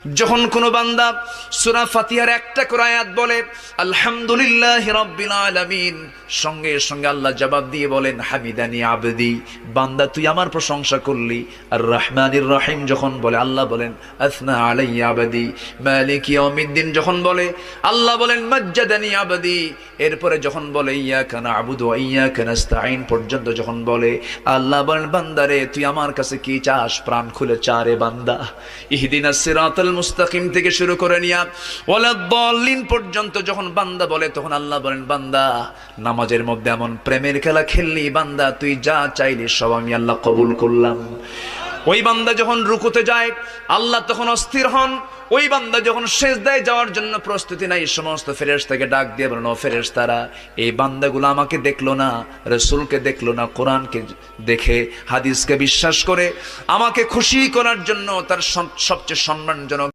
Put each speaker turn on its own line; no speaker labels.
যখন কোনো বান্দা সূরা ফাতিহার একটা করে আয়াত বলে আলহামদুলিল্লাহি রাব্বিল আলামিন, সঙ্গে সঙ্গে আল্লাহ জবাব দিয়ে বলেন হামিদানি আবদি, বান্দা তুই আমার প্রশংসা করলি। আর রহমানির রহিম যখন বলে আল্লাহ বলেন আসনা আলাইয়া আবদি। মালিক ইয়াউমিদ্দিন যখন বলে আল্লাহ বলেন মাজ্জাদানি আবদি। এরপরে যখন বলে ইয়াকা না'বুদু ওয়া ইয়াকা নাস্তাঈন পর্যন্ত যখন বলে আল্লাহ বলেন বান্দারে তুই আমার কাছে কি চাস, প্রাণ খুলে চারে বান্দা। ইহদিনাস সিরাতাল মুস্তাকিম থেকে শুরু করে নিয়া ওয়ালাদ-দাল্লিন পর্যন্ত যখন বান্দা বলে তখন আল্লাহ বলেন বান্দা নামাজের মধ্যে এমন প্রেমের খেলা খেললি বান্দা, তুই যা চাইলি সব আমি আল্লাহ কবুল করলাম। ওই বান্দা যখন রুকুতে যায় আল্লাহ তখন অস্থির হন। ওই বান্দা যখন সিজদায় যাওয়ার জন্য প্রস্তুতি নাই, সমস্ত ফেরেশতাকে ডাক দিয়ে বলেন ও ফেরেশতারা, এই বান্দাগুলো আমাকে দেখলো না, রাসূলকে দেখলো না, কোরআনকে দেখে হাদিসকে বিশ্বাস করে আমাকে খুশি করার জন্য তার সবচেয়ে সম্মানজনক